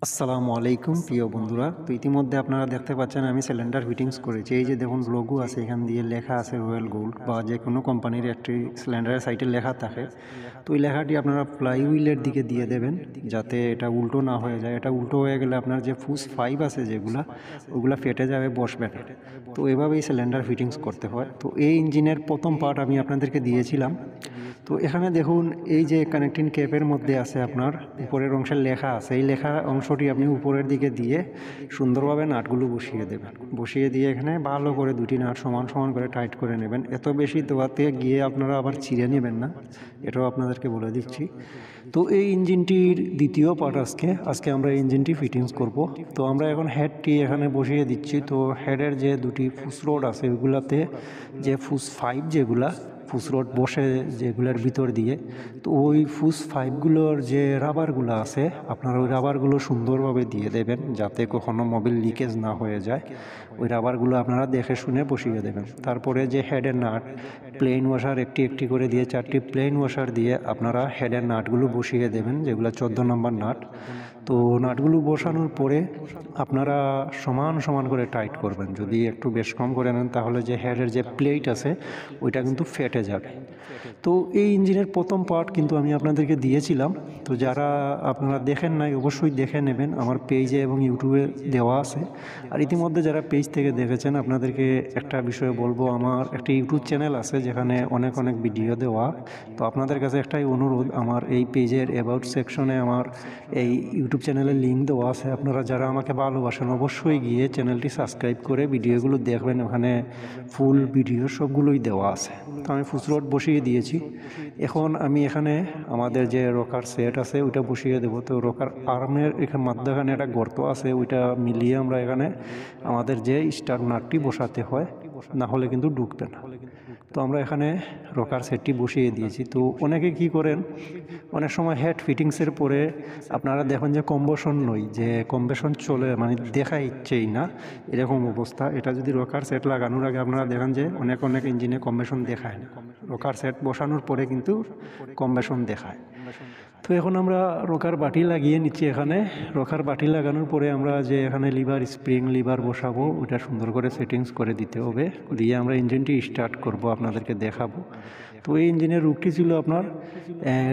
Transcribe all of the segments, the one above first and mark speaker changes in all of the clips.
Speaker 1: আসসালামু আলাইকুম প্রিয় বন্ধুরা। তো ইতিমধ্যে আপনারা দেখতে পাচ্ছেন আমি সিলিন্ডার ফিটিংস করেছি। এই যে দেখুন লোগো আছে, এখান দিয়ে লেখা আছে রয়্যাল গোল্ড বা যে কোনো কোম্পানির একটি সিলিন্ডারের সাইটে লেখা থাকে। তো এই লেখাটি আপনারা ফ্লাই হুইলের দিকে দিয়ে দেবেন যাতে এটা উল্টো না হয়ে যায়। এটা উল্টো হয়ে গেলে আপনার যে ফুস ফাইভ আছে যেগুলা, ওগুলা ফেটে যাবে, বসবে না। তো এভাবেই সিলিন্ডার ফিটিংস করতে হয়। তো এই ইঞ্জিনের প্রথম পার্ট আমি আপনাদেরকে দিয়েছিলাম। তো এখানে দেখুন এই যে কানেক্টিং ক্যাপের মধ্যে আছে আপনার উপরের অংশের লেখা আছে, এই লেখা অংশটি আপনি উপরের দিকে দিয়ে সুন্দরভাবে নাটগুলো বসিয়ে দেবেন। বসিয়ে দিয়ে এখানে ভালো করে দুটি নাট সমান সমান করে টাইট করে নেবেন। এত বেশি দেওয়াতে গিয়ে আপনারা আবার ছিঁড়ে নেবেন না, এটাও আপনাদেরকে বলে দিচ্ছি। তো এই ইঞ্জিনটির দ্বিতীয় পার্ট আজকে আমরা এই ইঞ্জিনটি ফিটিংস করব। তো আমরা এখন হেডটি এখানে বসিয়ে দিচ্ছি। তো হেডের যে দুটি ফুস রড আছে ওইগুলাতে যে ফুস ফাইভ যেগুলা ফুস রড বসে যেগুলোর ভিতর দিয়ে, তো ওই ফুস ফাইভগুলোর যে রাবারগুলো আছে আপনারা ওই রাবারগুলো সুন্দরভাবে দিয়ে দেবেন যাতে কখনো মোবিল লিকেজ না হয়ে যায়। ওই রাবারগুলো আপনারা দেখে শুনে বসিয়ে দেবেন। তারপরে যে হেডের নাট প্লেন ওয়াশার একটি একটি করে দিয়ে 4টি প্লেন ওয়াশার দিয়ে আপনারা হেডের নাটগুলো বসিয়ে দেবেন, যেগুলো 14 নম্বর নাট। তো নাটগুলো বসানোর পরে আপনারা সমান সমান করে টাইট করবেন। যদি একটু বেশ কম করে নেন তাহলে যে হেডের যে প্লেট আছে ওইটা কিন্তু ফেটে যাবে। তো এই ইঞ্জিনের প্রথম পার্ট কিন্তু আমি আপনাদেরকে দিয়েছিলাম। তো যারা আপনারা দেখেন নাই অবশ্যই দেখে নেবেন, আমার পেজে এবং ইউটিউবে দেওয়া আছে। আর ইতিমধ্যে যারা পেজ থেকে দেখেছেন আপনাদেরকে একটা বিষয় বলবো, আমার একটা ইউটিউব চ্যানেল আছে যেখানে অনেক অনেক ভিডিও দেওয়া। তো আপনাদের কাছে একটাই অনুরোধ, আমার এই পেজের অ্যাবাউট সেকশনে আমার এই ইউটিউব চ্যানেলের লিঙ্ক দেওয়া আছে। আপনারা যারা আমাকে ভালোবাসেন অবশ্যই গিয়ে চ্যানেলটি সাবস্ক্রাইব করে ভিডিওগুলো দেখবেন, ওখানে ফুল ভিডিও সবগুলোই দেওয়া আছে। তো আমি ফুসরড বসিয়ে দিয়েছি। এখন আমি এখানে আমাদের যে রকার সেট আছে ওইটা বসিয়ে দেবো। তো রকার আর্মের এখানে মাঝখানে একটা গর্ত আছে, ওইটা মিলিয়ে আমরা এখানে আমাদের যে স্টার নাটটি বসাতে হয়, না হলে কিন্তু ঢুকবে না। তো আমরা এখানে রকার সেটটি বসিয়ে দিয়েছি। তো অনেকে কি করেন, অনেক সময় হেড ফিটিংসের পরে আপনারা দেখেন যে কম্বেশন নই, যে কম্বেশন চলে মানে দেখা ইচ্ছেই না, এরকম অবস্থা। এটা যদি রকার সেট লাগানোর আগে আপনারা দেখেন যে অনেক অনেক ইঞ্জিনে কম্বেশন দেখায় না, রকার সেট বসানোর পরে কিন্তু কম্বেশন দেখায়। তো এখন আমরা রকার বাটি লাগিয়ে নিচ্ছি। এখানে রকার বাটি লাগানোর পরে আমরা যে এখানে লিভার স্প্রিং লিভার বসাবো ওটা সুন্দর করে সেটিংস করে দিতে হবে, দিয়ে আমরা ইঞ্জিনটি স্টার্ট করব, আপনাদেরকে দেখাবো। তো এই ইঞ্জিনের রুটটি ছিল আপনার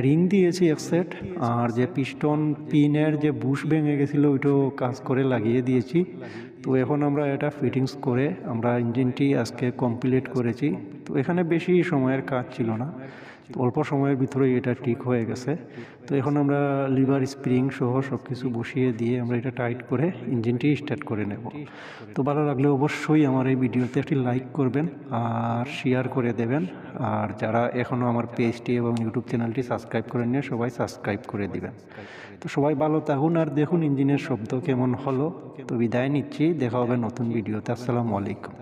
Speaker 1: রিং দিয়েছি এক সেট, আর যে পিস্টন পিনের যে বুশ ভেঙে গেছিলো ওইটাও কাজ করে লাগিয়ে দিয়েছি। তো এখন আমরা এটা ফিটিংস করে আমরা ইঞ্জিনটি আজকে কমপ্লিট করেছি। তো এখানে বেশি সময়ের কাজ ছিল না, তো অল্প সময়ের ভিতরেই এটা ঠিক হয়ে গেছে। তো এখন আমরা লিভার স্প্রিং সহ সব কিছু বসিয়ে দিয়ে আমরা এটা টাইট করে ইঞ্জিনটি স্টার্ট করে নেব। তো ভালো লাগলে অবশ্যই আমার এই ভিডিওতে একটি লাইক করবেন আর শেয়ার করে দেবেন। আর যারা এখনও আমার পেজটি এবং ইউটিউব চ্যানেলটি সাবস্ক্রাইব করে নিয়ে সবাই সাবস্ক্রাইব করে দিবেন। তো সবাই ভালো থাকুন আর দেখুন ইঞ্জিনের শব্দ কেমন হলো। তো বিদায় নিচ্ছি, দেখা হবে নতুন ভিডিওতে। আসসালামু আলাইকুম।